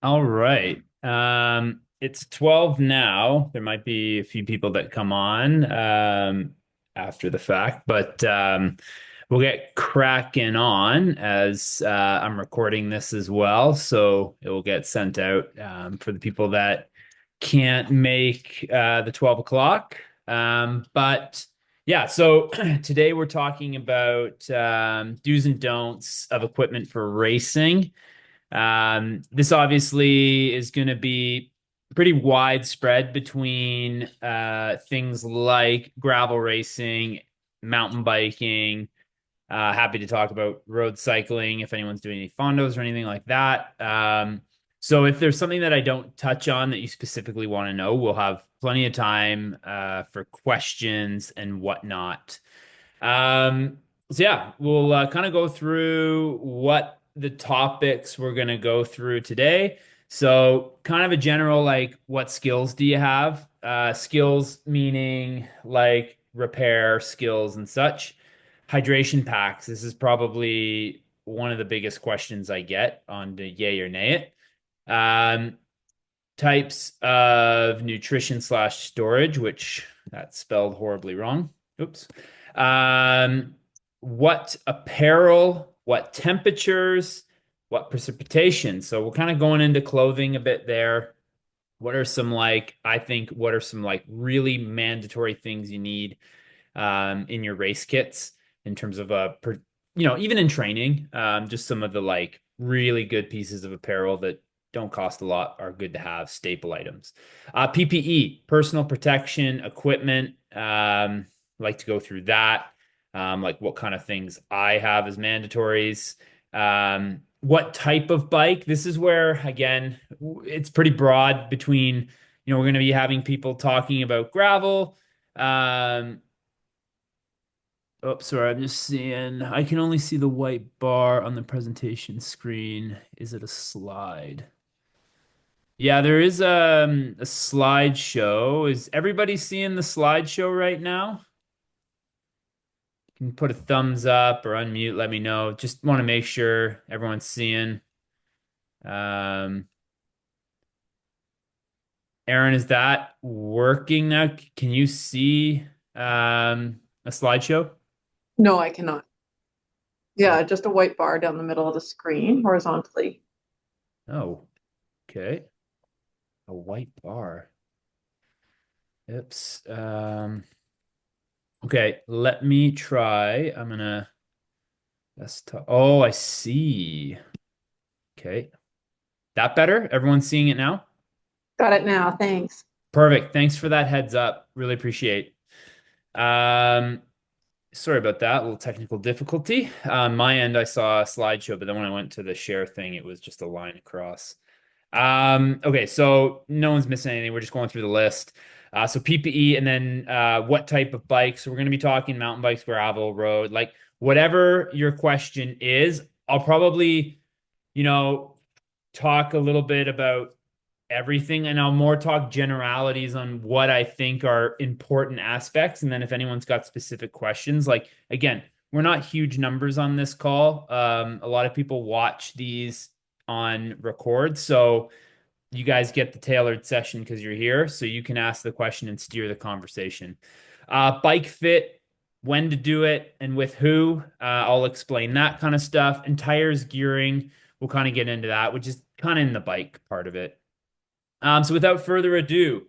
All right. It's 12 now. There might be a few people that come on after the fact, but we'll get cracking on as I'm recording this as well. So it will get sent out for the people that can't make the 12 o'clock. But yeah, so today we're talking about do's and don'ts of equipment for racing. This obviously is going to be pretty widespread between things like gravel racing, mountain biking. Happy to talk about road cycling if anyone's doing any fondos or anything like that. So if there's something that I don't touch on that you specifically want to know, we'll have plenty of time for questions and whatnot. So yeah, we'll kind of go through what the topics we're going to go through today. So kind of a general like what skills do you have? Skills meaning like repair skills and such. Hydration packs. This is probably one of the biggest questions I get on the yay or nay it. Types of nutrition slash storage, which that's spelled horribly wrong. Oops. Um, what apparel, what temperatures, what precipitation. So we're kind of going into clothing a bit there. What are some like, I think, what are some like really mandatory things you need in your race kits in terms of even in training, just some of the like really good pieces of apparel that don't cost a lot are good to have staple items. PPE, personal protection equipment. Like to go through that. Like what kind of things I have as mandatories. What type of bike? This is where, again, it's pretty broad between, we're going to be having people talking about gravel. Um, Oh, sorry, I'm just seeing. I can only see the white bar on the presentation screen. Is it a slide? Yeah, there is a slideshow. Is everybody seeing the slideshow right now? You can put a thumbs up or unmute, let me know. Just want to make sure everyone's seeing. Um, Aaron, is that working now? Can you see a slideshow? No, I cannot. Oh, Yeah, just a white bar down the middle of the screen horizontally. oh, okay. A white bar. Oops. Okay, let me try. I'm gonna desktop. Oh, I see. Okay. That better? Everyone's seeing it now? Got it now. Thanks. Perfect. Thanks for that heads up. Really appreciate. Um, Sorry about that. A little technical difficulty. On my end, I saw a slideshow, but then when I went to the share thing, it was just a line across. Okay, so no one's missing anything. We're just going through the list. So PPE and then what type of bikes? So we're going to be talking mountain bikes, gravel, road, like whatever your question is. I'll probably, you know, talk a little bit about everything and I'll more talk generalities on what I think are important aspects. And then if anyone's got specific questions, like again, we're not huge numbers on this call. A lot of people watch these on record. So you guys get the tailored session because you're here. So you can ask the question and steer the conversation. Bike fit, when to do it, and with who. I'll explain that kind of stuff. And tires, gearing, we'll kind of get into that, which is kind of in the bike part of it. So without further ado,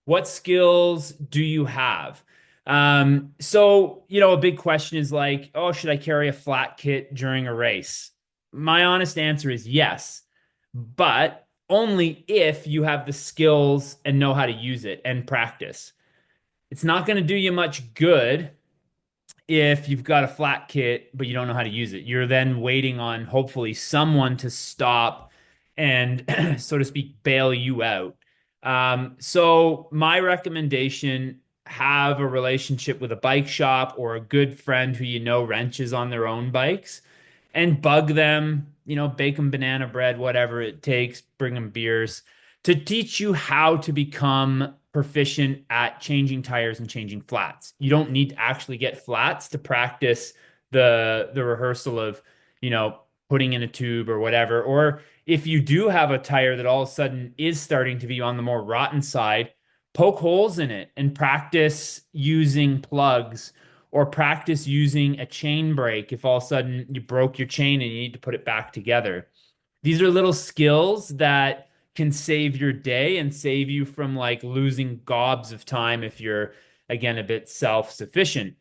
what skills do you have? A big question is like, oh, should I carry a flat kit during a race? My honest answer is yes, but only if you have the skills and know how to use it and practice. It's not going to do you much good if you've got a flat kit, but you don't know how to use it. You're then waiting on hopefully someone to stop and, so to speak, bail you out. So my recommendation, have a relationship with a bike shop or a good friend who you know wrenches on their own bikes and bug them, bake them banana bread, whatever it takes, bring them beers to teach you how to become proficient at changing tires and changing flats. You don't need to actually get flats to practice the rehearsal of, putting in a tube or whatever. Or if you do have a tire that all of a sudden is starting to be on the more rotten side, poke holes in it and practice using plugs or practice using a chain brake if all of a sudden you broke your chain and you need to put it back together. These are little skills that can save your day and save you from like losing gobs of time if you're, again, a bit self-sufficient.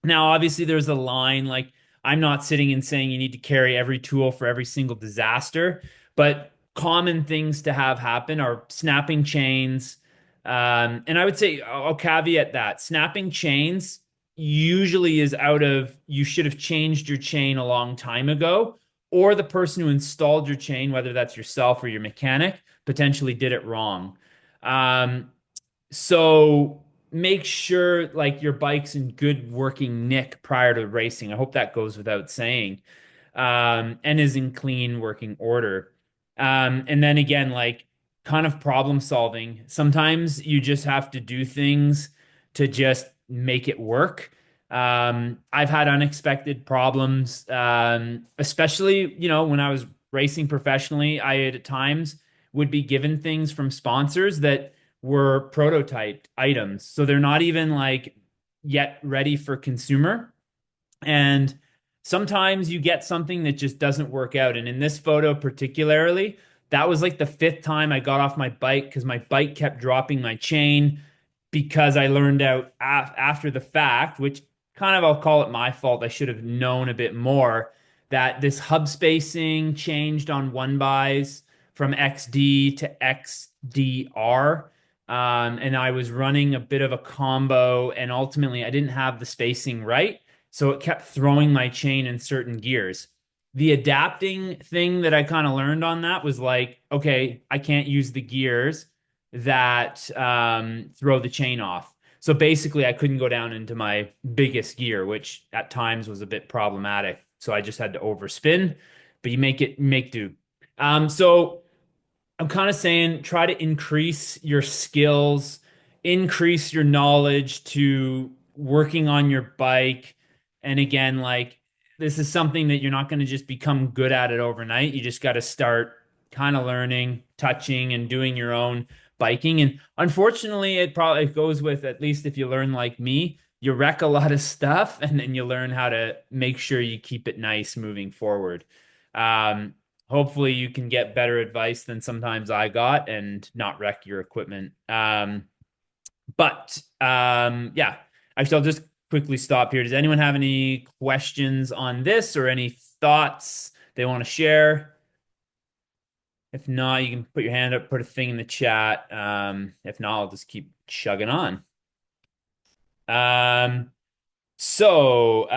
Now, obviously, there's a line like I'm not sitting and saying you need to carry every tool for every single disaster, but common things to have happen are snapping chains. And I would say I'll caveat that snapping chains usually is out of you should have changed your chain a long time ago, or the person who installed your chain, whether that's yourself or your mechanic, potentially did it wrong. Um, so make sure like your bike's in good working nick prior to racing. I hope that goes without saying. And is in clean working order. And then again, like kind of problem solving. Sometimes you just have to do things to just make it work. I've had unexpected problems, especially, when I was racing professionally, I at times would be given things from sponsors that were prototyped items. So they're not even like yet ready for consumer. And sometimes you get something that just doesn't work out. And in this photo, particularly, that was like the fifth time I got off my bike because my bike kept dropping my chain because I learned out after the fact, which kind of I'll call it my fault. I should have known a bit more that this hub spacing changed on one buys from XD to XDR. And I was running a bit of a combo, and ultimately I didn't have the spacing right. So it kept throwing my chain in certain gears. The adapting thing that I kind of learned on that was like, okay, I can't use the gears that throw the chain off. So basically, I couldn't go down into my biggest gear, which at times was a bit problematic. So I just had to overspin, but you make do. So I'm kind of saying try to increase your skills, increase your knowledge to working on your bike. And again, like this is something that you're not going to just become good at it overnight. You just got to start kind of learning, touching, and doing your own biking. And unfortunately, it probably goes with, at least if you learn like me, you wreck a lot of stuff and then you learn how to make sure you keep it nice moving forward. Um, Hopefully you can get better advice than sometimes I got and not wreck your equipment. Yeah, actually, I'll just quickly stop here. Does anyone have any questions on this or any thoughts they want to share? If not, you can put your hand up, put a thing in the chat. If not, I'll just keep chugging on. Um, so,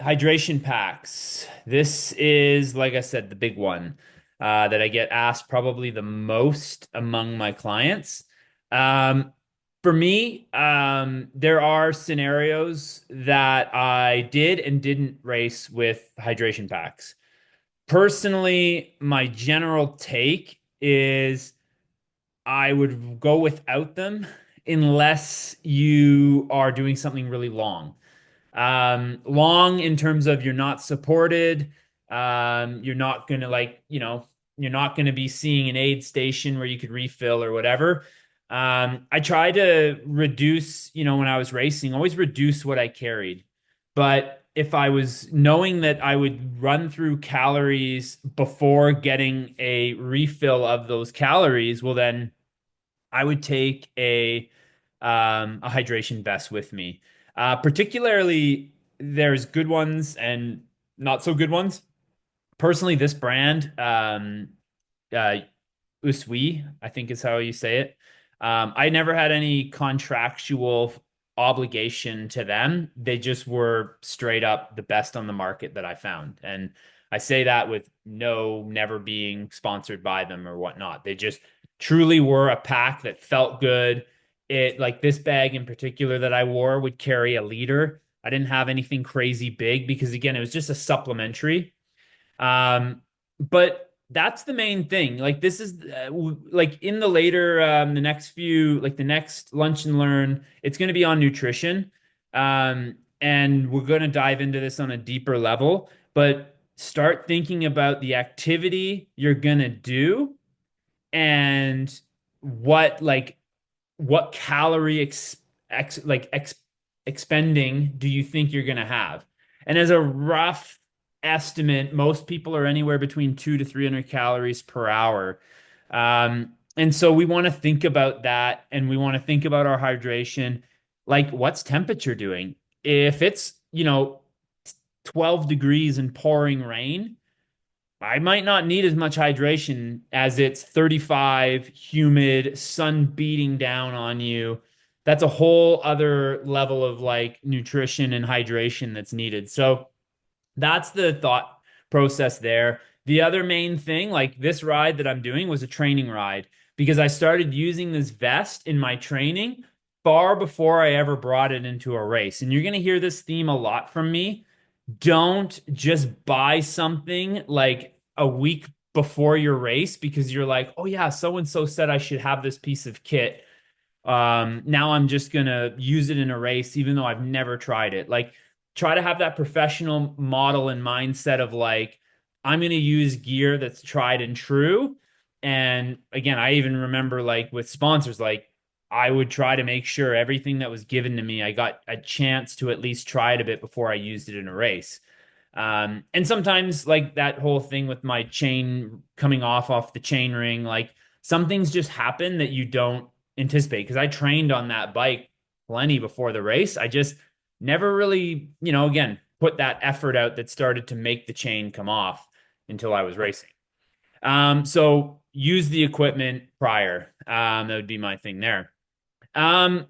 hydration packs. This is, like I said, the big one that I get asked probably the most among my clients. Um, for me, there are scenarios that I did and didn't race with hydration packs. Personally, my general take is I would go without them unless you are doing something really long. Long in terms of you're not supported. You're not gonna you're not gonna be seeing an aid station where you could refill or whatever. I tried to reduce, when I was racing, always reduce what I carried. But if I was knowing that I would run through calories before getting a refill of those calories, well then I would take a hydration vest with me. Particularly, there's good ones and not so good ones. Personally, this brand, uh, Usui, I think is how you say it. I never had any contractual obligation to them. They just were straight up the best on the market that I found. And I say that with never being sponsored by them or whatnot. They just truly were a pack that felt good. It like this bag in particular that I wore would carry a liter. I didn't have anything crazy big because again, it was just a supplementary. But that's the main thing. Like this is like in the later the next few like the next lunch and learn, it's going to be on nutrition. And we're going to dive into this on a deeper level, but start thinking about the activity you're gonna do and what like what calorie expending do you think you're gonna have? And as a rough estimate, most people are anywhere between 200 to 300 calories per hour. And so we want to think about that and we want to think about our hydration. Like, what's temperature doing? If it's, 12 degrees and pouring rain, I might not need as much hydration as it's 35, humid, sun beating down on you. That's a whole other level of like nutrition and hydration that's needed. So that's the thought process there. The other main thing, like this ride that I'm doing, was a training ride because I started using this vest in my training far before I ever brought it into a race. And you're going to hear this theme a lot from me. Don't just buy something like a week before your race because you're like, oh yeah, so and so said I should have this piece of kit. Now I'm just gonna use it in a race, even though I've never tried it. Like, try to have that professional model and mindset of like, I'm gonna use gear that's tried and true. And again, I even remember like with sponsors, like I would try to make sure everything that was given to me, I got a chance to at least try it a bit before I used it in a race. And sometimes like that whole thing with my chain coming off the chain ring, like some things just happen that you don't anticipate. Because I trained on that bike plenty before the race. I just never really, again, put that effort out that started to make the chain come off until I was racing. So use the equipment prior. That would be my thing there. Um,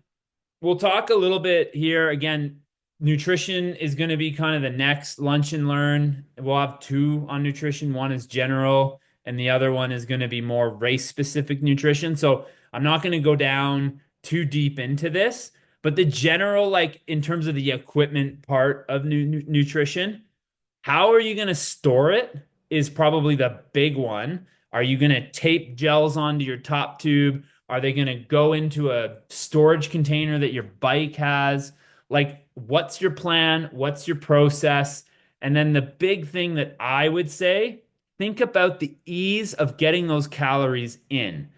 we'll talk a little bit here. Again, nutrition is going to be kind of the next lunch and learn. We'll have two on nutrition. One is general, and the other one is going to be more race specific nutrition. So I'm not going to go down too deep into this, but the general, like in terms of the equipment part of nutrition, how are you going to store it is probably the big one. Are you going to tape gels onto your top tube? Are they going to go into a storage container that your bike has? Like, what's your plan? What's your process? And then the big thing that I would say, think about the ease of getting those calories in.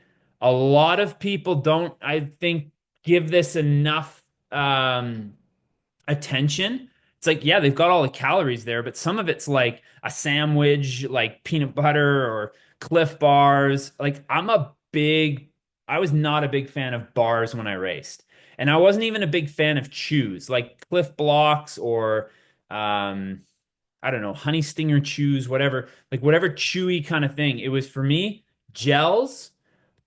A lot of people don't, I think, give this enough attention. It's like, yeah, they've got all the calories there, but some of it's like a sandwich, like peanut butter or Cliff Bars. I was not a big fan of bars when I raced. And I wasn't even a big fan of chews, like Cliff Blocks or I don't know, Honey Stinger chews, whatever, like whatever chewy kind of thing. It was for me, gels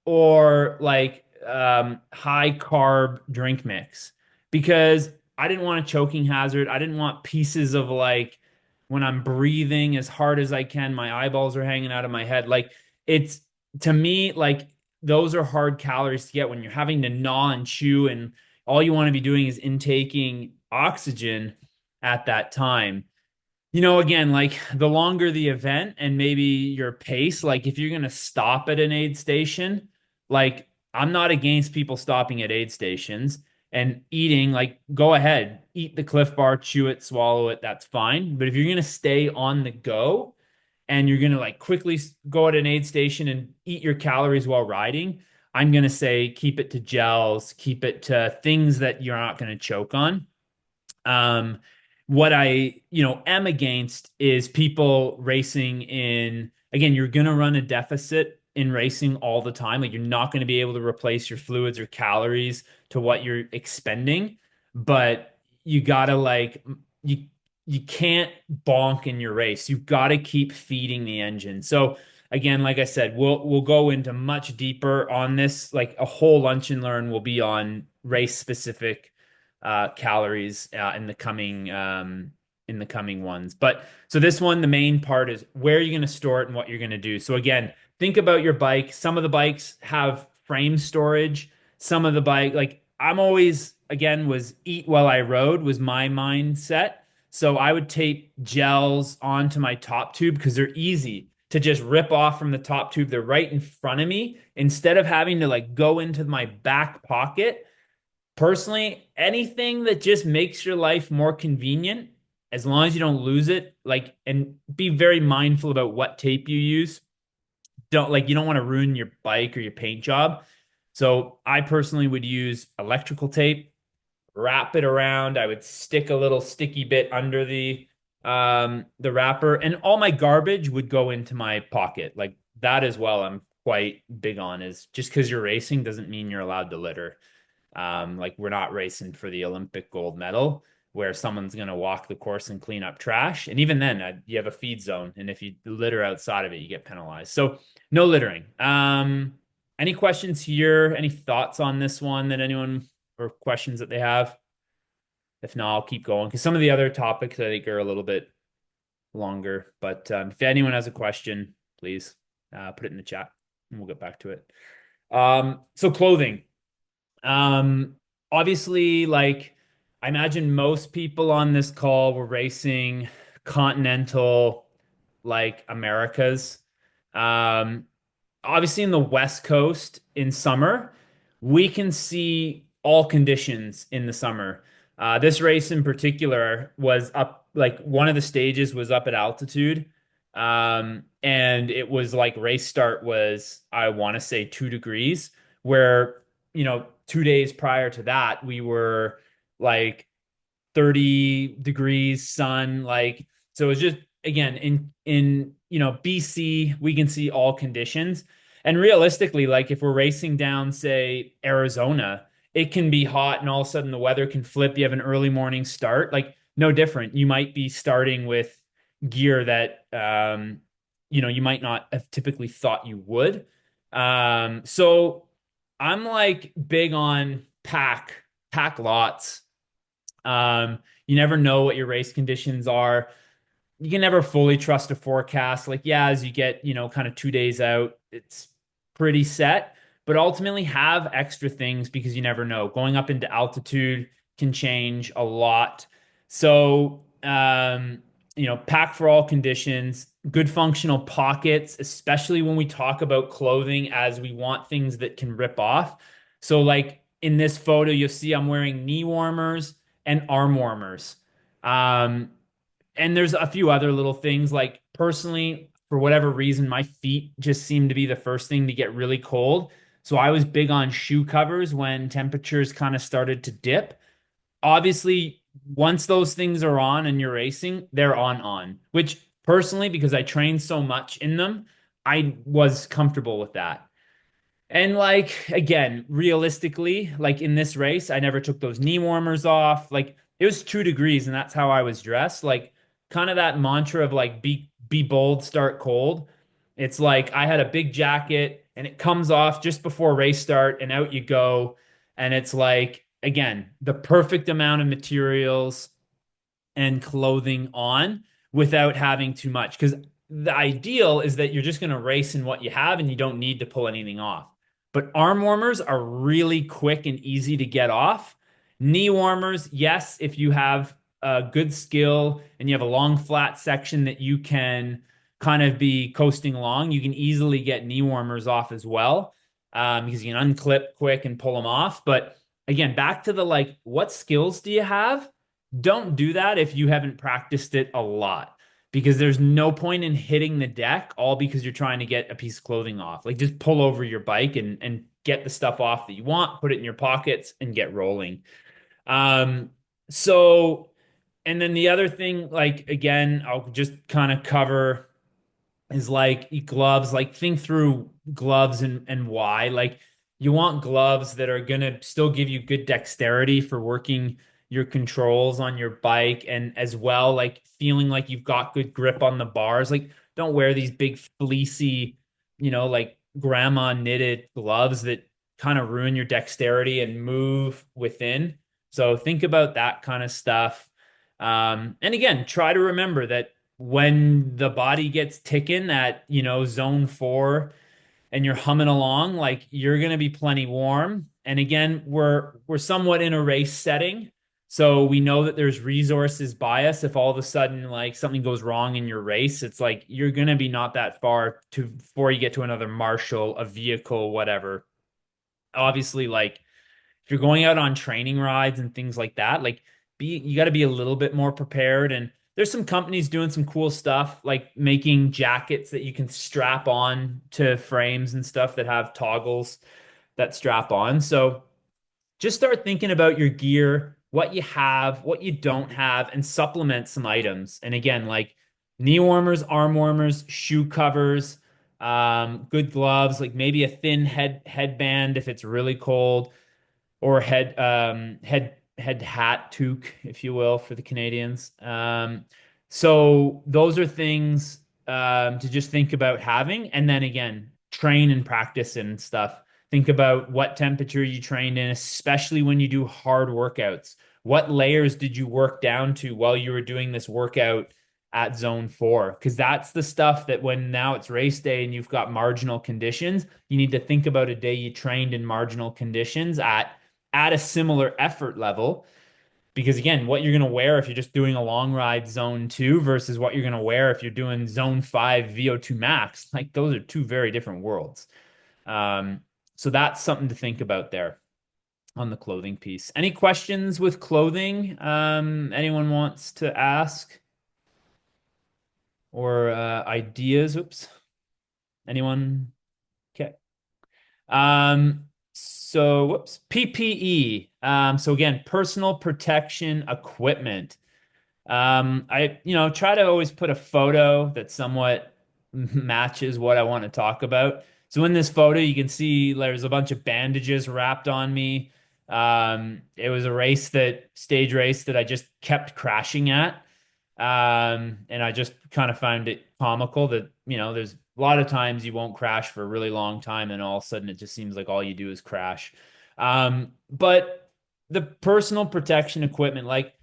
or like high carb drink mix because I didn't want a choking hazard. I didn't want pieces of like when I'm breathing as hard as I can, my eyeballs are hanging out of my head. Like it's to me, like those are hard calories to get when you're having to gnaw and chew, and all you want to be doing is intaking oxygen at that time. Again, like the longer the event and maybe your pace, like if you're going to stop at an aid station, like I'm not against people stopping at aid stations and eating, like go ahead, eat the Cliff Bar, chew it, swallow it, that's fine. But if you're going to stay on the go and you're going to like quickly go at an aid station and eat your calories while riding, I'm going to say keep it to gels, keep it to things that you're not going to choke on. What I, am against is people racing in, again, you're going to run a deficit in racing all the time. Like you're not going to be able to replace your fluids or calories to what you're expending, but you gotta like, you can't bonk in your race. You've got to keep feeding the engine. So again, like I said, we'll go into much deeper on this. Like a whole lunch and learn will be on race specific calories in the coming ones. But so this one, the main part is where you're going to store it and what you're going to do. So again, think about your bike. Some of the bikes have frame storage. Some of the bike, like I'm always again was eat while I rode was my mindset. So I would tape gels onto my top tube because they're easy to just rip off from the top tube. They're right in front of me instead of having to like go into my back pocket. Personally, anything that just makes your life more convenient as long as you don't lose it, like, and be very mindful about what tape you use. Don't like, you don't want to ruin your bike or your paint job. So I personally would use electrical tape, wrap it around. I would stick a little sticky bit under the wrapper, and all my garbage would go into my pocket. Like that as well, I'm quite big on, is just because you're racing doesn't mean you're allowed to litter. Like we're not racing for the Olympic gold medal where someone's going to walk the course and clean up trash. And even then, you have a feed zone. And if you litter outside of it, you get penalized. So no littering. Any questions here? Any thoughts on this one that anyone, or questions that they have? If not, I'll keep going because some of the other topics I think are a little bit longer. But if anyone has a question, please put it in the chat and we'll get back to it. So clothing. Obviously, like I imagine most people on this call were racing continental, like Americas. Um, Obviously in the West Coast in summer, we can see all conditions in the summer. This race in particular was up, like one of the stages was up at altitude. And it was like race start was, I want to say 2 degrees, where, 2 days prior to that, we were like 30 degrees sun, like, so it was just, again, in BC we can see all conditions. And realistically, like if we're racing down, say, Arizona, it can be hot and all of a sudden the weather can flip. You have an early morning start, like no different. You might be starting with gear that you might not have typically thought you would. So I'm like big on pack lots. You never know what your race conditions are. You can never fully trust a forecast. Like, yeah, as you get, kind of 2 days out, it's pretty set, but ultimately have extra things because you never know. Going up into altitude can change a lot. So, pack for all conditions, good functional pockets, especially when we talk about clothing, as we want things that can rip off. So, like in this photo, you'll see I'm wearing knee warmers and arm warmers. Um, and there's a few other little things, like personally, for whatever reason, my feet just seem to be the first thing to get really cold. So I was big on shoe covers when temperatures kind of started to dip. Obviously, once those things are on and you're racing, they're on, which personally, because I trained so much in them, I was comfortable with that. And like again, realistically, like in this race, I never took those knee warmers off. Like it was 2 degrees and that's how I was dressed. Like kind of that mantra of like be bold, start cold. It's like I had a big jacket and it comes off just before race start and out you go. And it's like again, the perfect amount of materials and clothing on without having too much. Because the ideal is that you're just going to race in what you have and you don't need to pull anything off. But arm warmers are really quick and easy to get off. Knee warmers, yes, if you have a good skill and you have a long flat section that you can kind of be coasting along, you can easily get knee warmers off as well, because you can unclip quick and pull them off. But again, back to the like, what skills do you have? Don't do that if you haven't practiced it a lot, because there's no point in hitting the deck all because you're trying to get a piece of clothing off. Like just pull over your bike and get the stuff off that you want, put it in your pockets and get rolling. Um, so and then the other thing, like again, I'll just kind of cover is like gloves. Like think through gloves and why. Like you want gloves that are gonna still give you good dexterity for working your controls on your bike, and as well like feeling like you've got good grip on the bars. Like don't wear these big fleecy, like grandma knitted gloves that kind of ruin your dexterity and move within. So think about that kind of stuff. And again, try to remember that when the body gets ticking at, zone 4 and you're humming along, like you're going to be plenty warm. And again, we're somewhat in a race setting. So we know that there's resources by us. If all of a sudden like something goes wrong in your race, it's like you're going to be not that far to before you get to another marshal, a vehicle, whatever. Obviously, like if you're going out on training rides and things like that, like you got to be a little bit more prepared. And there's some companies doing some cool stuff, like making jackets that you can strap on to frames and stuff that have toggles that strap on. So just start thinking about your gear, what you have, what you don't have, and supplement some items. And again, like knee warmers, arm warmers, shoe covers, good gloves, like maybe a thin headband if it's really cold, or head hat toque, if you will, for the Canadians. So those are things to just think about having, and then again, train and practice and stuff. Think about what temperature you trained in, especially when you do hard workouts. What layers did you work down to while you were doing this workout at zone four? Because that's the stuff that when now it's race day and you've got marginal conditions, you need to think about a day you trained in marginal conditions at a similar effort level. Because again, what you're going to wear if you're just doing a long ride zone two versus what you're going to wear if you're doing zone five VO2 max, like those are two very different worlds. Um, so that's something to think about there on the clothing piece. Any questions with clothing? Anyone wants to ask or ideas? Oops. Anyone? Okay. So whoops, PPE. So again, personal protection equipment. I, try to always put a photo that somewhat matches what I want to talk about. So in this photo, you can see there's a bunch of bandages wrapped on me. It was a stage race that I just kept crashing at. And I just kind of found it comical that, there's a lot of times you won't crash for a really long time, and all of a sudden it just seems like all you do is crash. But the personal protection equipment, like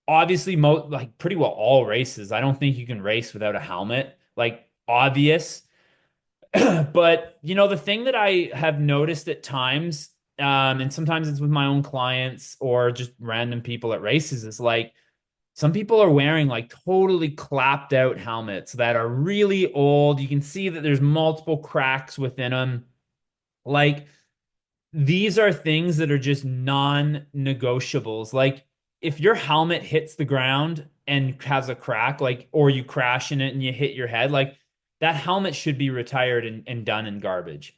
obviously like pretty well all races, I don't think you can race without a helmet, like obvious. But the thing that I have noticed at times, and sometimes it's with my own clients or just random people at races, is like some people are wearing like totally clapped out helmets that are really old. You can see that there's multiple cracks within them. Like these are things that are just non-negotiables. Like if your helmet hits the ground and has a crack, like, or you crash in it and you hit your head, like that helmet should be retired and done in garbage.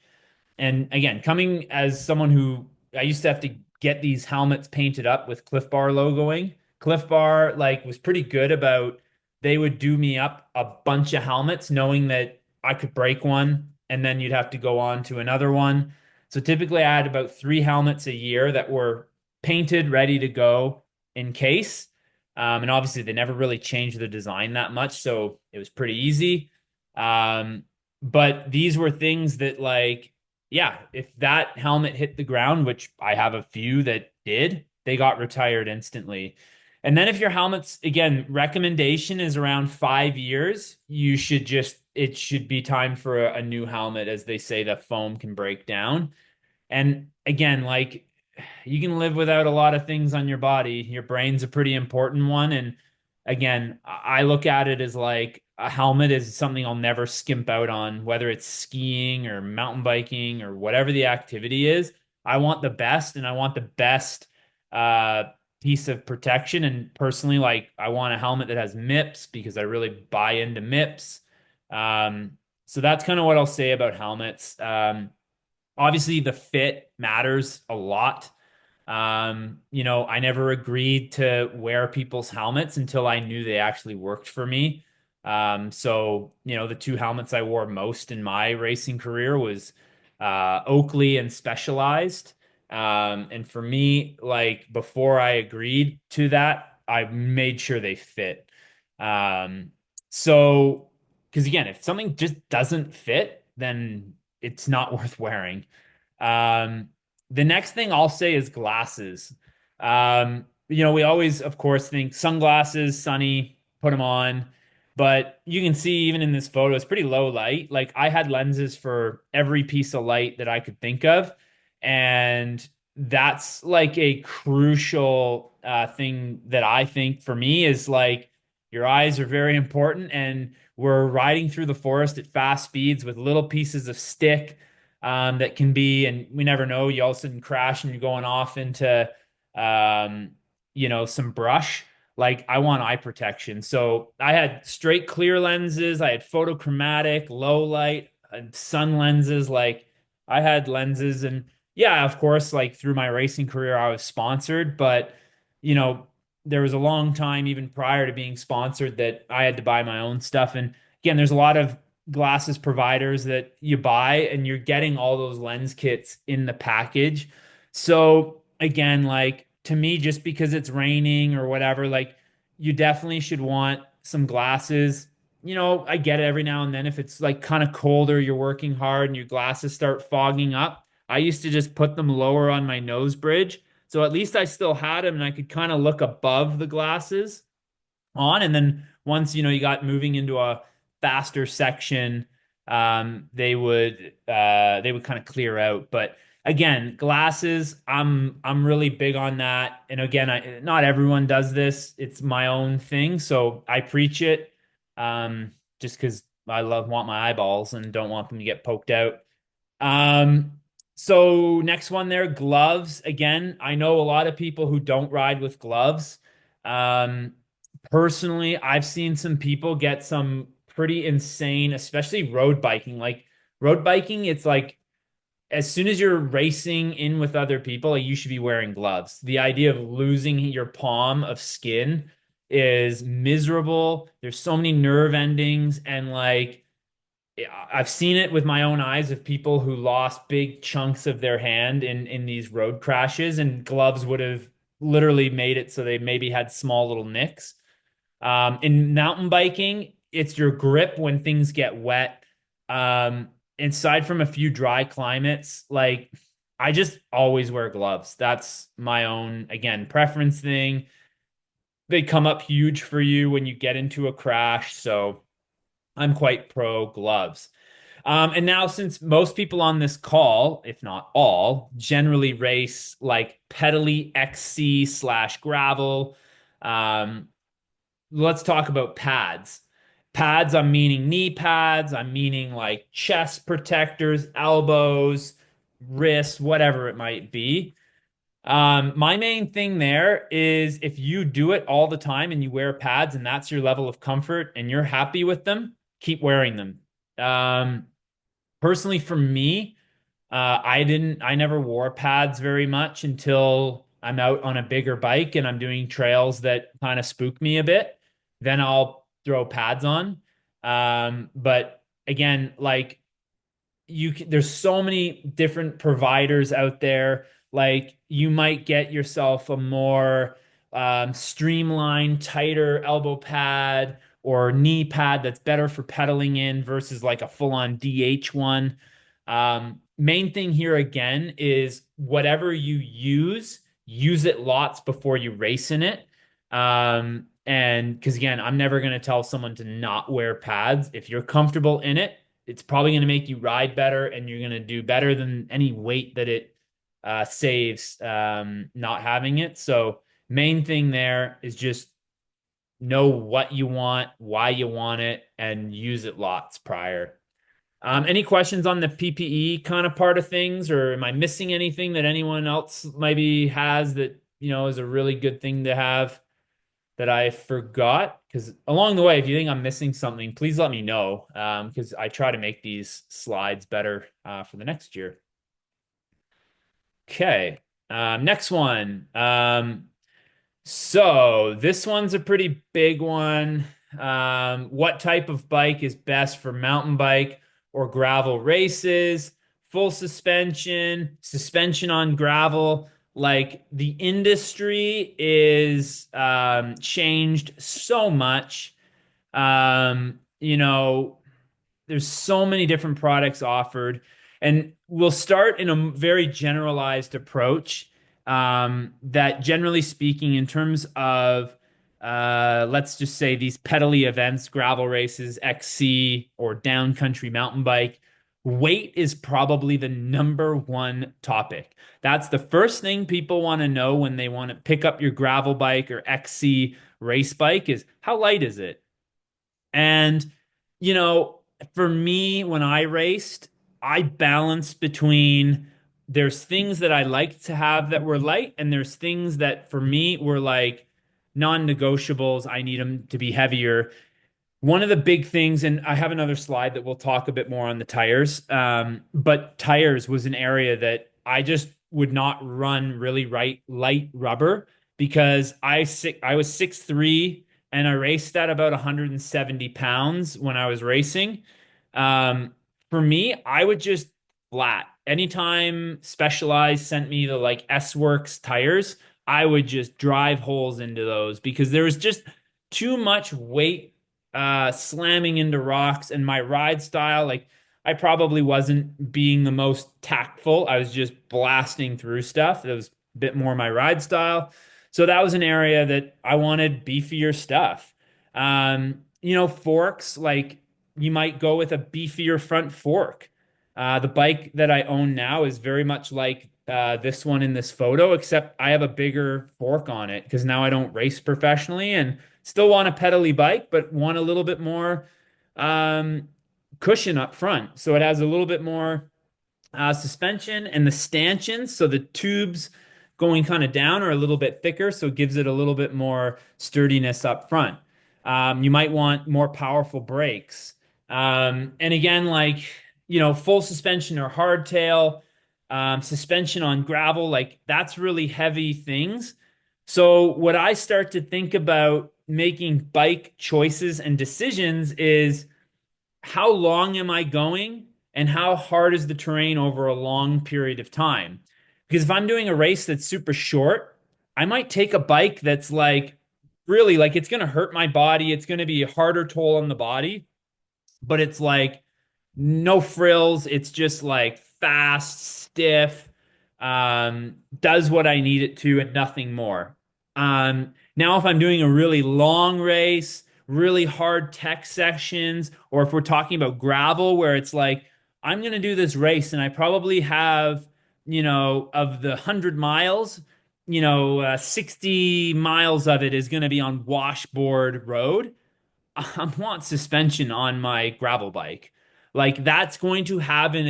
And again, coming as someone who I used to have to get these helmets painted up with Cliff Bar logoing. Cliff Bar like was pretty good about they would do me up a bunch of helmets knowing that I could break one and then you'd have to go on to another one. So typically I had about 3 helmets a year that were painted, ready to go in case. And obviously they never really changed the design that much, so it was pretty easy. But these were things that like yeah, if that helmet hit the ground, which I have a few that did, they got retired instantly. And then if your helmet's, again, recommendation is around 5 years, it should be time for a new helmet, as they say the foam can break down. And again, like you can live without a lot of things on your body. Your brain's a pretty important one. And again, I look at it as like a helmet is something I'll never skimp out on, whether it's skiing or mountain biking or whatever the activity is. I want the best and I want the best uh, piece of protection. And personally, like I want a helmet that has MIPS because I really buy into MIPS. So that's kind of what I'll say about helmets. Obviously, the fit matters a lot. I never agreed to wear people's helmets until I knew they actually worked for me. So, the 2 helmets I wore most in my racing career was Oakley and Specialized. And for me, like before I agreed to that, I made sure they fit. Um, so, because again, if something just doesn't fit, then it's not worth wearing. Um, the next thing I'll say is glasses. We always, of course, think sunglasses, sunny, put them on. But you can see even in this photo, it's pretty low light. Like I had lenses for every piece of light that I could think of. And that's like a crucial thing that I think for me is like your eyes are very important. And we're riding through the forest at fast speeds with little pieces of stick that can be, and we never know, you all of a sudden crash and you're going off into, some brush. like I want eye protection. So I had straight clear lenses, I had photochromatic, low light, sun lenses. Like I had lenses, and yeah, of course, like through my racing career, I was sponsored, but you know, there was a long time even prior to being sponsored that I had to buy my own stuff. And again, there's a lot of glasses providers that you buy and you're getting all those lens kits in the package. So again, like to me, just because it's raining or whatever, like you definitely should want some glasses. You know, I get it every now and then if it's like kind of colder, you're working hard and your glasses start fogging up. I used to just put them lower on my nose bridge. So at least I still had them and I could kind of look above the glasses on. And then once, you got moving into a faster section, they would kind of clear out. But again, glasses, I'm really big on that. And again, not everyone does this. It's my own thing, so I preach it. Just because want my eyeballs and don't want them to get poked out. Um, so next one there, gloves. Again, I know a lot of people who don't ride with gloves. Um, Personally, I've seen some people get some pretty insane, especially road biking. Like road biking, it's like as soon as you're racing in with other people, like, you should be wearing gloves. The idea of losing your palm of skin is miserable. There's so many nerve endings, and like I've seen it with my own eyes of people who lost big chunks of their hand in these road crashes, and gloves would have literally made it so they maybe had small little nicks. In mountain biking, it's your grip when things get wet. Aside from a few dry climates, like I just always wear gloves. That's my own, again, preference thing. They come up huge for you when you get into a crash. So I'm quite pro gloves. And now, since most people on this call, if not all, generally race like pedally XC slash gravel, um, let's talk about pads. Pads, I'm meaning knee pads, I'm meaning like chest protectors, elbows, wrists, whatever it might be. My main thing there is if you do it all the time and you wear pads and that's your level of comfort and you're happy with them, keep wearing them. Um, Personally, for me, I never wore pads very much until I'm out on a bigger bike and I'm doing trails that kind of spook me a bit. Then I'll throw pads on. But again, like there's so many different providers out there. Like you might get yourself a more streamlined, tighter elbow pad or knee pad that's better for pedaling in versus like a full-on DH one. Main thing here again is whatever you use it lots before you race in it. And because again, I'm never going to tell someone to not wear pads. If you're comfortable in it, it's probably going to make you ride better and you're going to do better than any weight that it saves not having it. So, main thing there is just know what you want, why you want it, and use it lots prior. Any questions on the PPE kind of part of things, or am I missing anything that anyone else maybe has that, is a really good thing to have that I forgot? Because along the way, if you think I'm missing something, please let me know. Because I try to make these slides better for the next year. Okay. Next one. So this one's a pretty big one. What type of bike is best for mountain bike or gravel races? Full suspension, suspension on gravel. Like the industry is changed so much. You know, there's so many different products offered, and we'll start in a very generalized approach. That generally speaking, in terms of let's just say these pedally events, gravel races, XC, or downcountry mountain bike, weight is probably the number one topic. That's the first thing people want to know when they want to pick up your gravel bike or XC race bike is how light is it? And, you know, for me, when I raced, I balanced between there's things that I liked to have that were light, and there's things that for me were like, non-negotiables, I need them to be heavier. One of the big things, and I have another slide that we'll talk a bit more on the tires, but tires was an area that I just would not run really light rubber because I was 6'3" and I raced at about 170 pounds when I was racing. Um, for me, I would just flat. Anytime Specialized sent me the like S-Works tires, I would just drive holes into those because there was just too much weight slamming into rocks, and my ride style, like I probably wasn't being the most tactful. I was just blasting through stuff. That was a bit more my ride style. So that was an area that I wanted beefier stuff. Forks, like you might go with a beefier front fork. The bike that I own now is very much like this one in this photo, except I have a bigger fork on it because now I don't race professionally and still want a pedally bike, but want a little bit more um, cushion up front. So it has a little bit more suspension, and the stanchions, so the tubes going kind of down are a little bit thicker, so it gives it a little bit more sturdiness up front. You might want more powerful brakes. And again, full suspension or hardtail, suspension on gravel, like that's really heavy things. So, what I start to think about making bike choices and decisions is how long am I going and how hard is the terrain over a long period of time? Because if I'm doing a race that's super short, I might take a bike that's like really like it's going to hurt my body. It's going to be a harder toll on the body, but it's like no frills. It's just like fast, stiff, does what I need it to, and nothing more. Now, if I'm doing a really long race, really hard tech sections, or if we're talking about gravel, where it's like, I'm going to do this race and I probably have, of the 100 miles, 60 miles of it is going to be on washboard road. I want suspension on my gravel bike. Like that's going to have an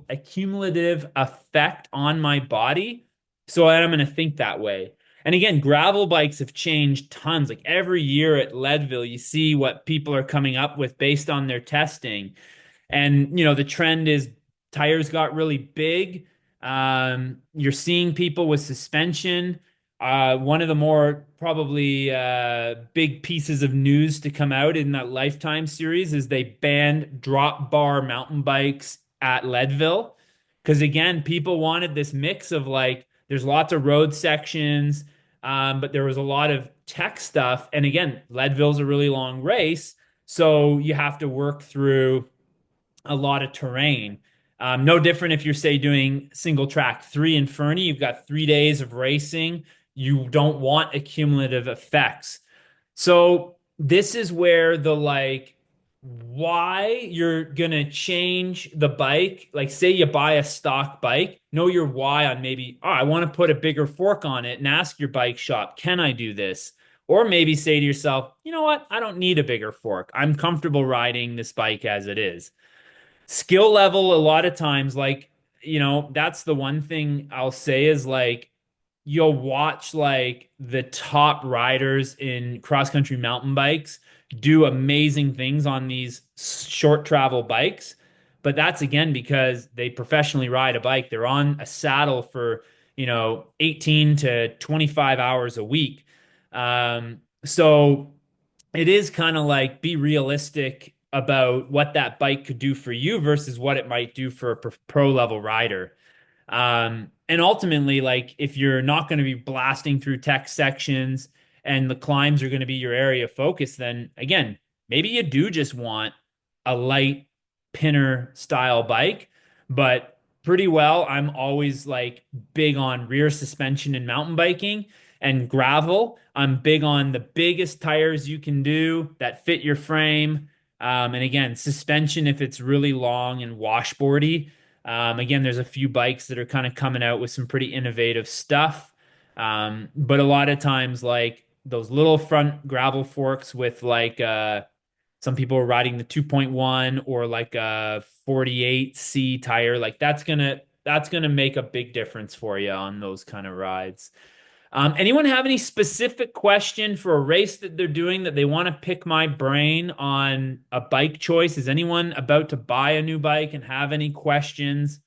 accumulative effect on my body. So I'm going to think that way. And again, gravel bikes have changed tons. Like every year at Leadville, you see what people are coming up with based on their testing. And the trend is tires got really big. You're seeing people with suspension. One of the more probably big pieces of news to come out in that Lifetime series is they banned drop bar mountain bikes at Leadville. Because again, people wanted this mix of like, there's lots of road sections, but there was a lot of tech stuff. And again, Leadville's a really long race. So you have to work through a lot of terrain. No different if you're, say, doing single track 3 in you've got 3 days of racing. You don't want accumulative effects. So this is where the like why you're gonna change the bike. Like say you buy a stock bike, know your why on maybe, oh, I want to put a bigger fork on it and ask your bike shop, can I do this? Or maybe say to yourself, you know what? I don't need a bigger fork. I'm comfortable riding this bike as it is. Skill level, a lot of times, like, that's the one thing I'll say is like, you'll watch like the top riders in cross country mountain bikes do amazing things on these short travel bikes. But that's again because they professionally ride a bike. They're on a saddle for, 18 to 25 hours a week. So it is kind of like be realistic about what that bike could do for you versus what it might do for a pro level rider. And ultimately, like if you're not going to be blasting through tech sections and the climbs are going to be your area of focus, then again, maybe you do just want a light pinner style bike. But pretty well, I'm always like big on rear suspension in mountain biking and gravel. I'm big on the biggest tires you can do that fit your frame. And again, suspension if it's really long and washboardy. Again, there's a few bikes that are kind of coming out with some pretty innovative stuff. But a lot of times, like those little front gravel forks with like some people are riding the 2.1 or like a 48C tire, like that's gonna make a big difference for you on those kind of rides. Anyone have any specific question for a race that they're doing that they want to pick my brain on a bike choice? Is anyone about to buy a new bike and have any questions?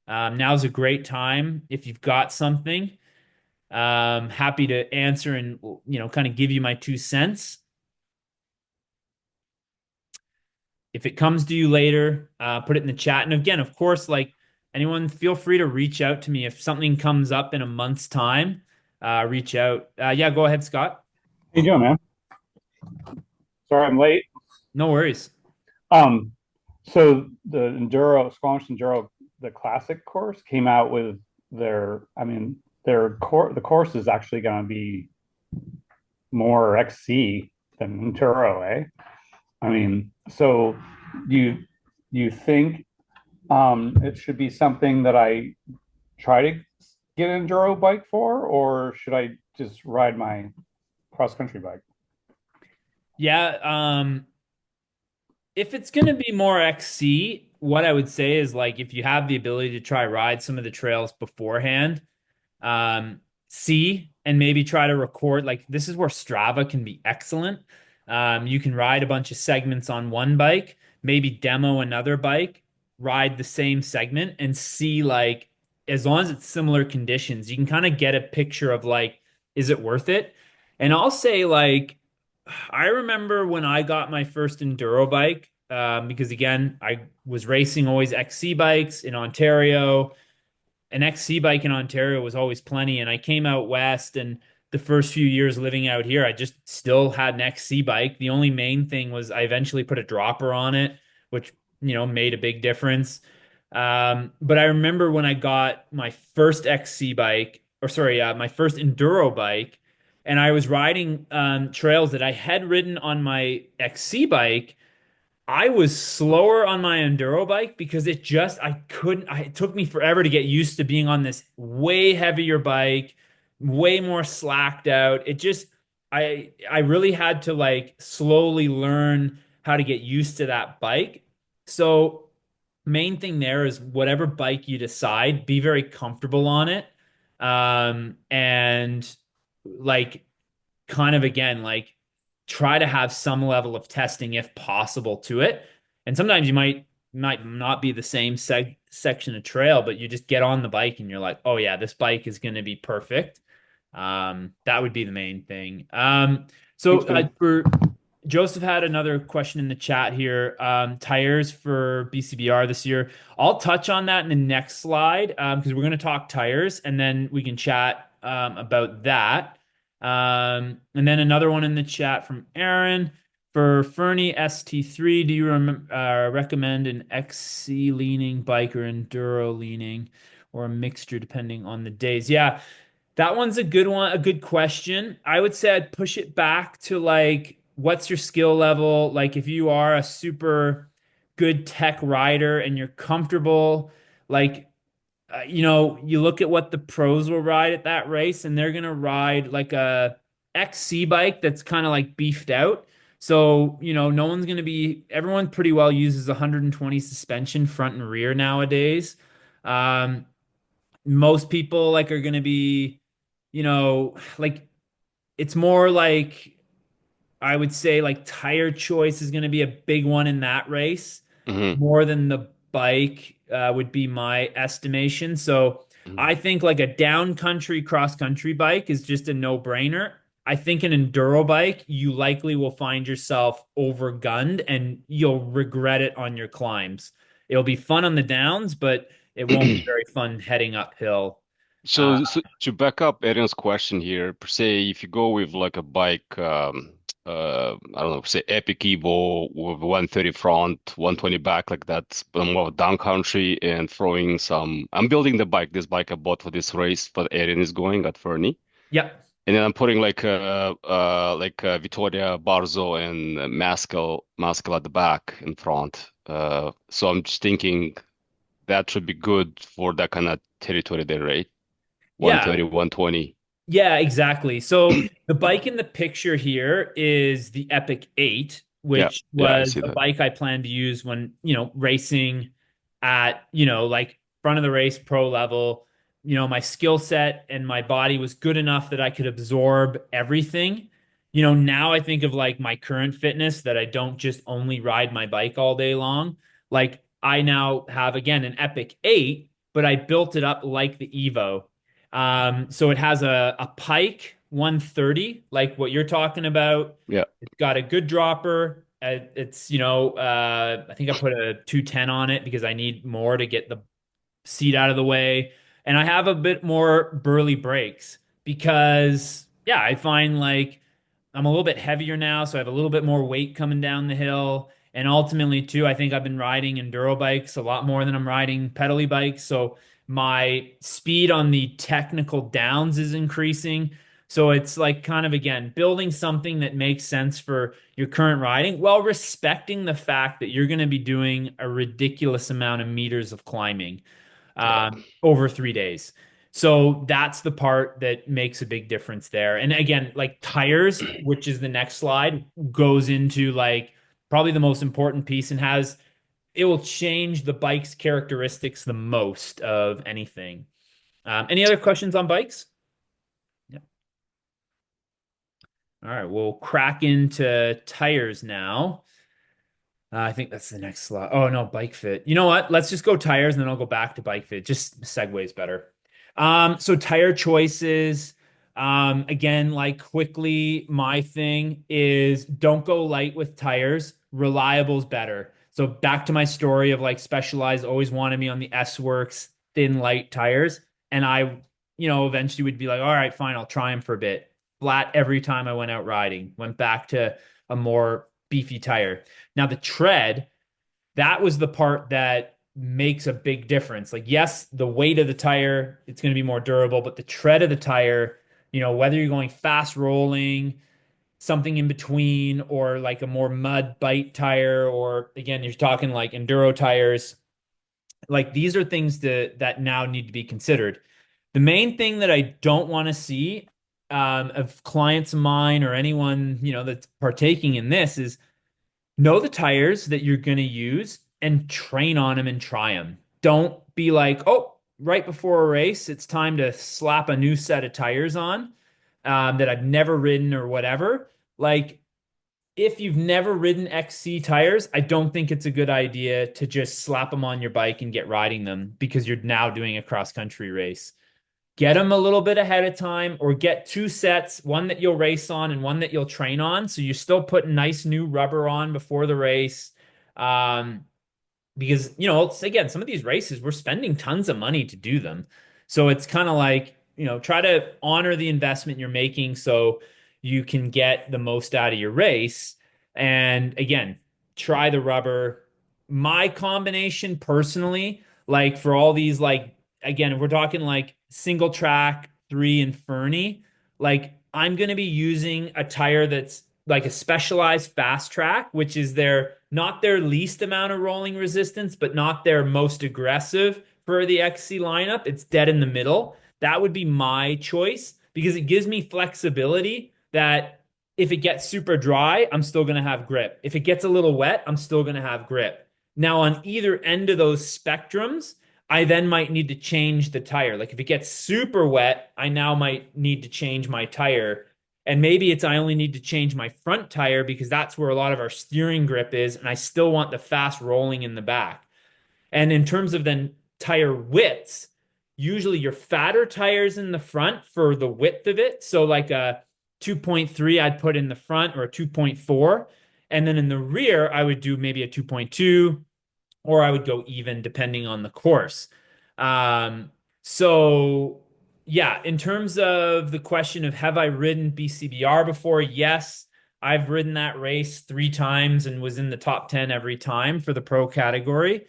Now's a great time if you've got something. Happy to answer and kind of give you my 2 cents. If it comes to you later, put it in the chat. And again, of course, like anyone, feel free to reach out to me if something comes up in a month's time. Reach out. Yeah, go ahead, Scott. How you doing, man? Sorry I'm late. No worries. Um, so the Squamish Enduro, the classic course came out with the course is actually going to be more XC than Enduro, eh? I mean, so you think it should be something that I try to get an Enduro bike for, or should I just ride my cross country bike? Yeah, if it's going to be more XC, what I would say is like if you have the ability to try ride some of the trails beforehand, see and maybe try to record. Like this is where Strava can be excellent. You can ride a bunch of segments on one bike, maybe demo another bike, ride the same segment, and see like as long as it's similar conditions, you can kind of get a picture of like, is it worth it? And I'll say like, I remember when I got my first enduro bike, because again, I was racing always XC bikes in Ontario. An XC bike in Ontario was always plenty. And I came out west, and the first few years living out here, I just still had an XC bike. The only main thing was I eventually put a dropper on it, which, made a big difference. But I remember when I got my first XC bike, or sorry, my first enduro bike, and I was riding trails that I had ridden on my XC bike. I was slower on my enduro bike because I couldn't, it took me forever to get used to being on this way heavier bike, way more slacked out. I really had to like slowly learn how to get used to that bike. So, main thing there is whatever bike you decide, be very comfortable on it. And like, kind of again, like try to have some level of testing if possible to it. And sometimes you might not be the same section of trail, but you just get on the bike and you're like, oh yeah, this bike is going to be perfect. That would be the main thing. So Thanks, man. for Joseph had another question in the chat here. Tires for BCBR this year. I'll touch on that in the next slide because we're going to talk tires and then we can chat about that. And then another one in the chat from Aaron for Fernie ST3. Do you recommend an XC leaning bike or enduro leaning or a mixture depending on the days? Yeah, that one's a good one, a good question. I would say I'd push it back to like, what's your skill level? Like, if you are a super good tech rider and you're comfortable, like, you look at what the pros will ride at that race, and they're gonna ride like a XC bike that's kind of like beefed out. So, no one's gonna be, everyone pretty well uses 120 suspension front and rear nowadays. Um, Most people like are gonna be, like it's more like I would say like tire choice is gonna be a big one in that race Hmm. more than the bike would be my estimation. So Hmm. I think like a down country cross country bike is just a no-brainer. I think an enduro bike, you likely will find yourself overgunned and you'll regret it on your climbs. It'll be fun on the downs, but it won't be very fun heading uphill. Uh, So to back up Aaron's question here, per se, if you go with like a bike, I don't know, say Epic Evo with 130 front, 120 back, like that, but more down country and throwing some. I'm building this bike I bought for this race, but Aaron is going at Fernie, yep. and then I'm putting like Vittoria Barzo and Maskell at the back in front. So I'm just thinking that should be good for that kind of territory there, right? Yeah. 130, 120. Yeah, exactly. So the bike in the picture here is the Epic 8, Yeah, which yeah, I was see a that. bike I plan to use when, racing at, like front of the race pro level. my skill set and my body was good enough that I could absorb everything. Now I think of like my current fitness that I don't just only ride my bike all day long. Like I now have again an Epic 8, but I built it up like the Evo. So it has a Pike 130, like what you're talking about. Yeah. It's got a good dropper. I think I put a 210 on it because I need more to get the seat out of the way. And I have a bit more burly brakes because, yeah, I find like I'm a little bit heavier now, so I have a little bit more weight coming down the hill. And ultimately, too, I think I've been riding enduro bikes a lot more than I'm riding pedally bikes. So my speed on the technical downs is increasing. So it's like kind of again building something that makes sense for your current riding while respecting the fact that you're going to be doing a ridiculous amount of meters of climbing Yeah. over 3 days. So that's the part that makes a big difference there. And again, like tires, which is the next slide, goes into like probably the most important piece and it will change the bike's characteristics the most of anything. Any other questions on bikes? Yeah. All right, we'll crack into tires now. I think that's the next slide. Oh no, bike fit. You know what? Let's just go tires and then I'll go back to bike fit. Just segues better. So tire choices. Again, like quickly, my thing is don't go light with tires. Reliable's better. So back to my story of like Specialized always wanted me on the S Works thin light tires. And I, eventually would be like, all right, fine, I'll try them for a bit. Flat every time I went out riding. Went back to a more beefy tire. Now the tread, that was the part that makes a big difference. Like, yes, the weight of the tire, it's going to be more durable, but the tread of the tire, whether you're going fast rolling, something in between, or like a more mud bite tire, or again, you're talking like enduro tires, like these are things that now need to be considered. The main thing that I don't want to see of clients of mine or anyone, that's partaking in this is know the tires that you're going to use and train on them and try them. Don't be like, oh, right before a race, it's time to slap a new set of tires on that I've never ridden or whatever. Like, if you've never ridden XC tires, I don't think it's a good idea to just slap them on your bike and get riding them because you're now doing a cross country race. Get them a little bit ahead of time or get two sets, one that you'll race on and one that you'll train on. So you're still putting nice new rubber on before the race. Because, again, some of these races, we're spending tons of money to do them. So it's kind of like, try to honor the investment you're making so you can get the most out of your race. And again, try the rubber. My combination personally, like for all these, like, again, if we're talking like single track, 3 and Fernie, like I'm going to be using a tire that's like a Specialized fast track, which is not their least amount of rolling resistance, but not their most aggressive for the XC lineup. It's dead in the middle. That would be my choice because it gives me flexibility that if it gets super dry, I'm still going to have grip. If it gets a little wet, I'm still going to have grip. Now, on either end of those spectrums, I then might need to change the tire. Like if it gets super wet, I now might need to change my tire. And maybe I only need to change my front tire because that's where a lot of our steering grip is. And I still want the fast rolling in the back. And in terms of then tire widths, usually your fatter tires in the front for the width of it. So like a 2.3 I'd put in the front or a 2.4. And then in the rear, I would do maybe a 2.2 or I would go even depending on the course. So yeah, in terms of the question of have I ridden BCBR before? Yes, I've ridden that race 3 times and was in the top 10 every time for the pro category.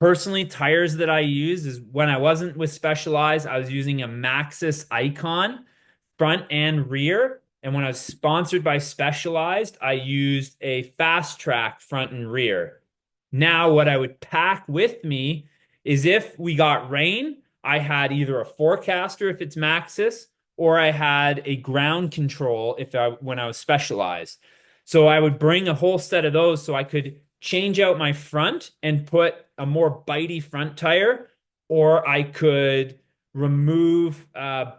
Personally, tires that I use is when I wasn't with Specialized, I was using a Maxxis Icon front and rear. And when I was sponsored by Specialized, I used a Fast Track front and rear. Now, what I would pack with me is if we got rain, I had either a forecaster if it's Maxxis, or I had a ground control when I was Specialized. So I would bring a whole set of those so I could change out my front and put a more bitey front tire, or I could remove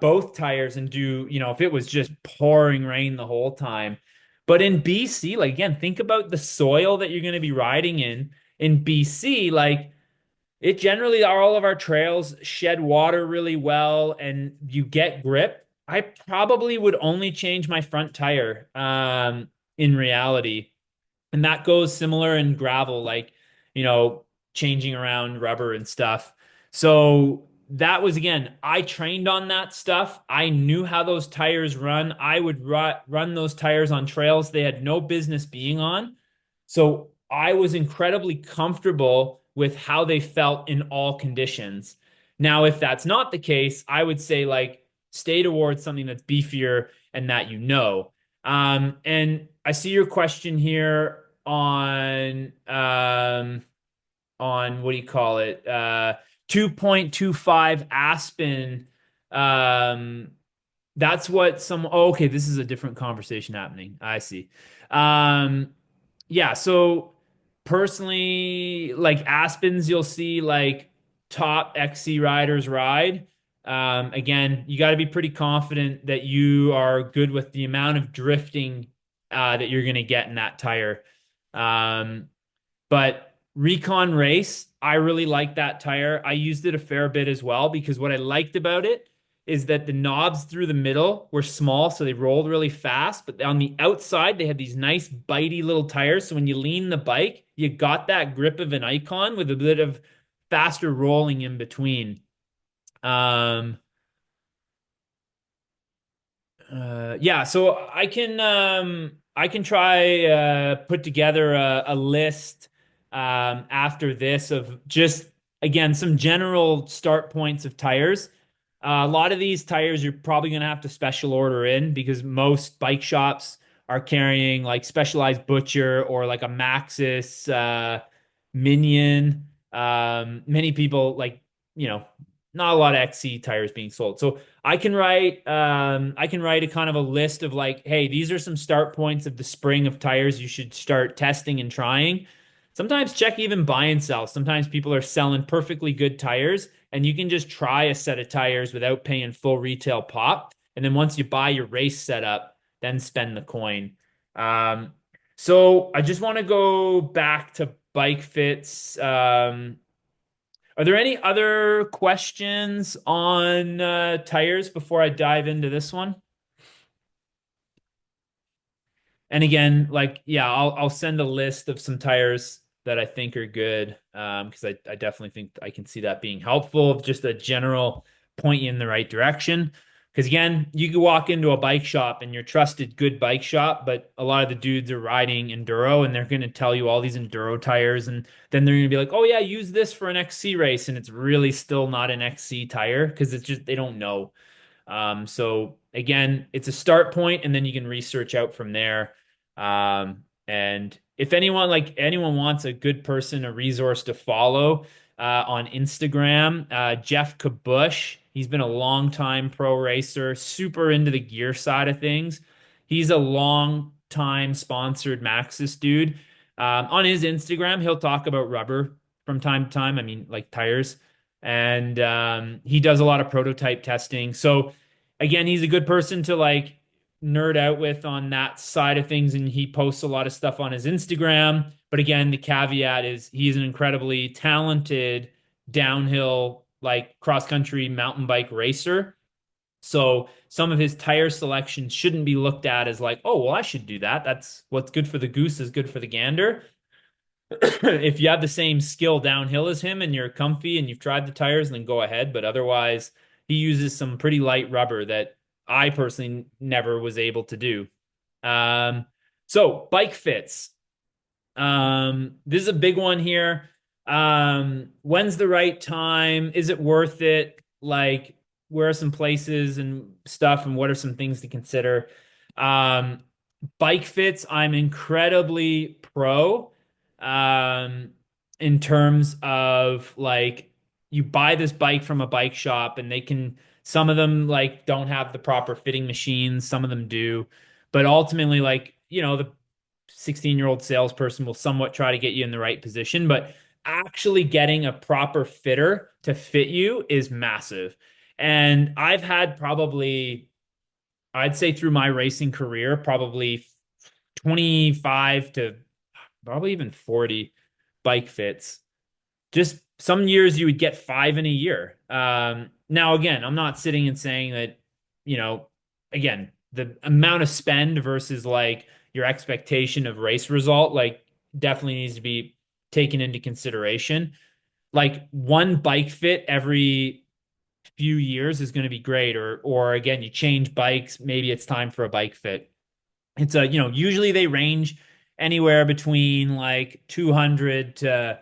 both tires and do, if it was just pouring rain the whole time. But in BC, like again, think about the soil that you're going to be riding in. In BC, like it generally all of our trails shed water really well and you get grip. I probably would only change my front tire in reality. And that goes similar in gravel, like, you know, changing around rubber and stuff. So that was again, I trained on that stuff. I knew how those tires run. I would run those tires on trails they had no business being on. So I was incredibly comfortable with how they felt in all conditions. Now, if that's not the case, I would say like stay towards something that's beefier and that you know. And I see your question here on what do you call it? 2.25 Aspen. That's what okay, this is a different conversation happening. I see. Yeah, so personally, like Aspens, you'll see like top XC riders ride. Again, you got to be pretty confident that you are good with the amount of drifting that you're going to get in that tire. Um, but Recon Race, I really like that tire. I used it a fair bit as well because what I liked about it is that the knobs through the middle were small, so they rolled really fast. But on the outside, they had these nice bitey little tires. So when you lean the bike, you got that grip of an Icon with a bit of faster rolling in between. Yeah, so I can try put together a list after this of just again some general start points of tires. A lot of these tires you're probably going to have to special order in because most bike shops are carrying like specialized Butcher or like a Maxxis Minion. Many people like, not a lot of XC tires being sold. So I can write a kind of a list of like, hey, these are some start points of the spring of tires you should start testing and trying. Sometimes check even buy and sell. Sometimes people are selling perfectly good tires and you can just try a set of tires without paying full retail pop. And then once you buy your race setup, then spend the coin. Um, so I just want to go back to bike fits. Are there any other questions on tires before I dive into this one? And again, like, yeah, I'll send a list of some tires that I think are good because I definitely think I can see that being helpful. Just a general point you in the right direction. Because again, you could walk into a bike shop and your trusted good bike shop, but a lot of the dudes are riding enduro and they're going to tell you all these enduro tires, and then they're going to be like, "Oh yeah, use this for an XC race," and it's really still not an XC tire because it's just they don't know. So again, it's a start point, and then you can research out from there. And if anyone wants a good person, a resource to follow on Instagram, Jeff Kabush. He's been a long time pro racer, super into the gear side of things. He's a long time sponsored Maxxis dude. On his Instagram, he'll talk about rubber from time to time. I mean, like tires, and he does a lot of prototype testing. So again, he's a good person to like nerd out with on that side of things, and he posts a lot of stuff on his Instagram. But again, the caveat is he's an incredibly talented downhill, like cross country mountain bike racer. So some of his tire selections shouldn't be looked at as like, oh, well, I should do that. That's what's good for the goose is good for the gander. If you have the same skill downhill as him and you're comfy and you've tried the tires, then go ahead. But otherwise, he uses some pretty light rubber that I personally never was able to do. So bike fits. This is a big one here. When's the right time? Is it worth it? Like, where are some places and stuff, and what are some things to consider? Um, Bike fits, I'm incredibly pro in terms of like you buy this bike from a bike shop and some of them like don't have the proper fitting machines, some of them do, but ultimately like the 16-year-old salesperson will somewhat try to get you in the right position, but actually getting a proper fitter to fit you is massive. And I've had probably, I'd say through my racing career, probably 25 to probably even 40 bike fits. Just some years you would get five in a year. Now, again, I'm not sitting and saying that, again, the amount of spend versus like your expectation of race result, like definitely needs to be taken into consideration. Like one bike fit every few years is going to be great. Or again, you change bikes, maybe it's time for a bike fit. It's usually they range anywhere between like 200 to,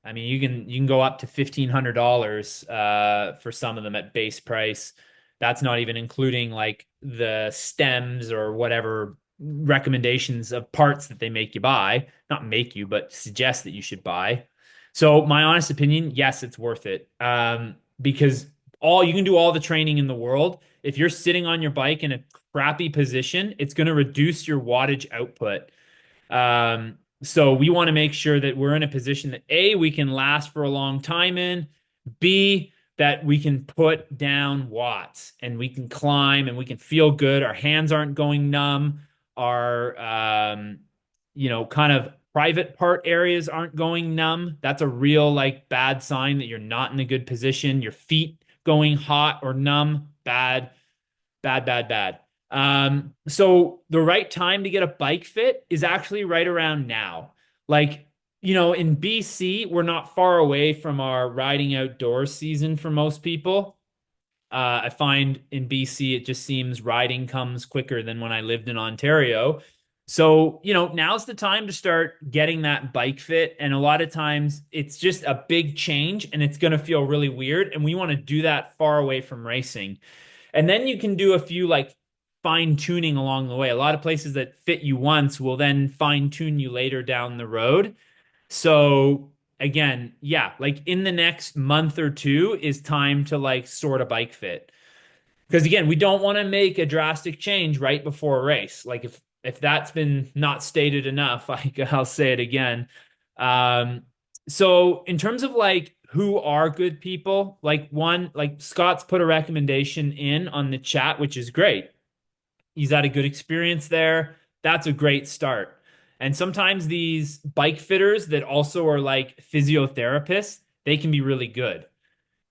I mean, you can go up to $1,500 for some of them at base price. That's not even including like the stems or whatever recommendations of parts that they make you buy, not make you, but suggest that you should buy. So my honest opinion, yes, it's worth it. Because all you can do all the training in the world. If you're sitting on your bike in a crappy position, it's going to reduce your wattage output. So we want to make sure that we're in a position that A, we can last for a long time in, B, that we can put down watts and we can climb and we can feel good. Our hands aren't going numb. Our, kind of private part areas aren't going numb. That's a real like bad sign that you're not in a good position. Your feet going hot or numb, bad, bad, bad, bad. So the right time to get a bike fit is actually right around now. Like, in BC, we're not far away from our riding outdoors season for most people. I find in BC, it just seems riding comes quicker than when I lived in Ontario. So, now's the time to start getting that bike fit. And a lot of times it's just a big change and it's going to feel really weird. And we want to do that far away from racing. And then you can do a few like fine tuning along the way. A lot of places that fit you once will then fine tune you later down the road. So again, yeah, like in the next month or two is time to like sort a bike fit. Because again, we don't want to make a drastic change right before a race. Like if that's been not stated enough, I'll say it again. So in terms of like who are good people, like Scott's put a recommendation in on the chat, which is great. He's had a good experience there. That's a great start. And sometimes these bike fitters that also are like physiotherapists, they can be really good.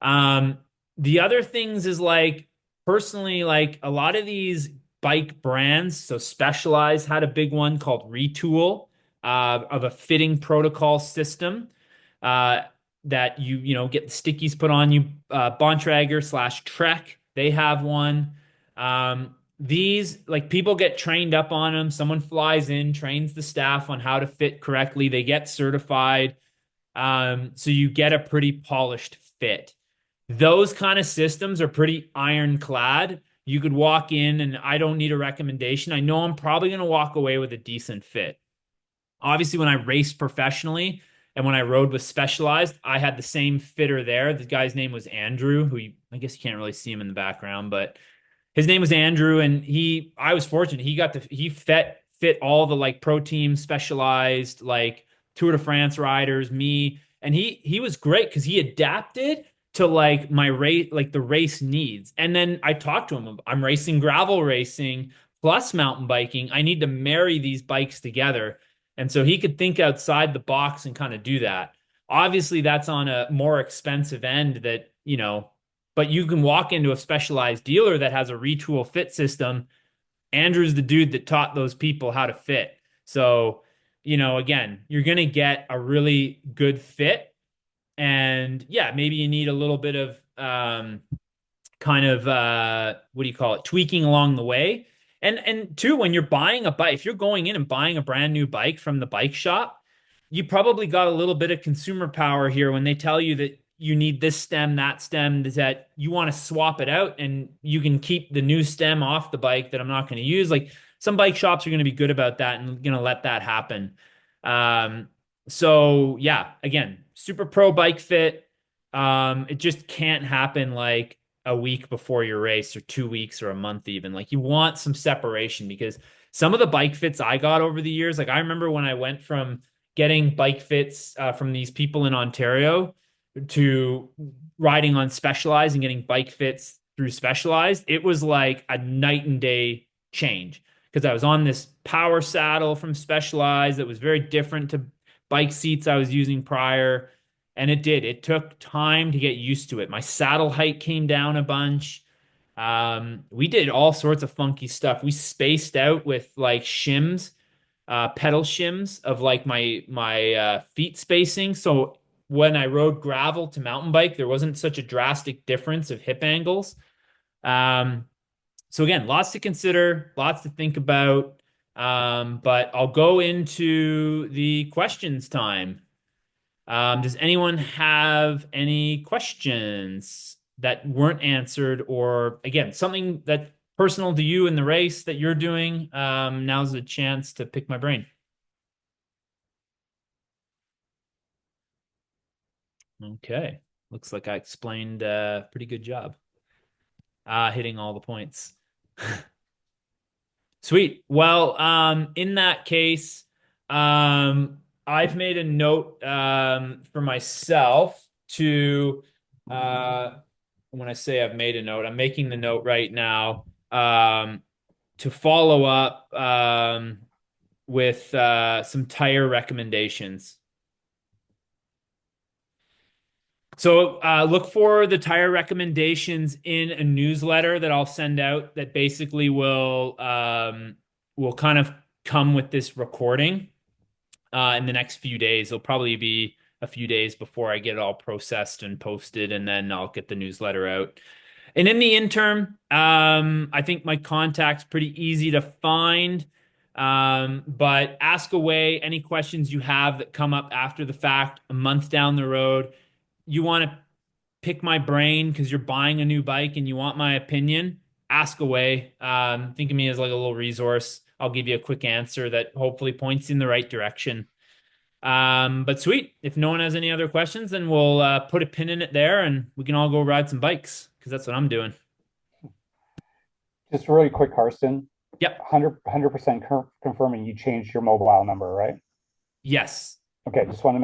The other things is like personally, like a lot of these bike brands, so Specialized had a big one called Retool, of a fitting protocol system, that get the stickies put on you. Bontrager / Trek, they have one. These like people get trained up on them. Someone flies in, trains the staff on how to fit correctly. They get certified. So you get a pretty polished fit. Those kind of systems are pretty ironclad. You could walk in and I don't need a recommendation. I know I'm probably going to walk away with a decent fit. Obviously, when I raced professionally and when I rode with Specialized, I had the same fitter there. The guy's name was Andrew, I guess you can't really see him in the background, but his name was Andrew, and I was fortunate. He fit all the like pro team Specialized, like Tour de France riders, me, and he was great because he adapted to like my race, like the race needs. And then I talked to him. I'm racing gravel racing plus mountain biking. I need to marry these bikes together. And so he could think outside the box and kind of do that. Obviously, that's on a more expensive end but you can walk into a Specialized dealer that has a Retool fit system. Andrew's the dude that taught those people how to fit. So, again, you're going to get a really good fit. And yeah, maybe you need a little bit of kind of what do you call it? Tweaking along the way. And two, when you're buying a bike, if you're going in and buying a brand new bike from the bike shop, you probably got a little bit of consumer power here when they tell you that you need this stem, that stem, that you want to swap it out and you can keep the new stem off the bike that I'm not going to use. Like some bike shops are going to be good about that and going to let that happen. So yeah, again, super pro bike fit. It just can't happen like a week before your race or 2 weeks or a month even. Like you want some separation because some of the bike fits I got over the years, like I remember when I went from getting bike fits from these people in Ontario to riding on Specialized and getting bike fits through Specialized, it was like a night and day change because I was on this power saddle from Specialized that was very different to bike seats I was using prior. And it took time to get used to it. My saddle height came down a bunch. We did all sorts of funky stuff. We spaced out with like shims, pedal shims of like my feet spacing. So when I rode gravel to mountain bike, there wasn't such a drastic difference of hip angles. Um, so again, lots to consider, lots to think about. But I'll go into the questions time. Does anyone have any questions that weren't answered, or again, something that personal to you in the race that you're doing? Now's a chance to pick my brain. Okay. Looks like I explained a pretty good job. Hitting all the points. Sweet. Well, in that case, I've made a note for myself to when I say I've made a note, I'm making the note right now to follow up with some tire recommendations. So look for the tire recommendations in a newsletter that I'll send out that basically will kind of come with this recording in the next few days. It'll probably be a few days before I get it all processed and posted, and then I'll get the newsletter out. And in the interim, I think my contact's pretty easy to find. But ask away any questions you have that come up after the fact, a month down the road. You want to pick my brain because you're buying a new bike and you want my opinion, ask away. Think of me as like a little resource. I'll give you a quick answer that hopefully points in the right direction. But sweet. If no one has any other questions, then we'll put a pin in it there and we can all go ride some bikes because that's what I'm doing. Just really quick, Karsten. Yep. 100% confirming you changed your mobile number, right? Yes. Okay, just want to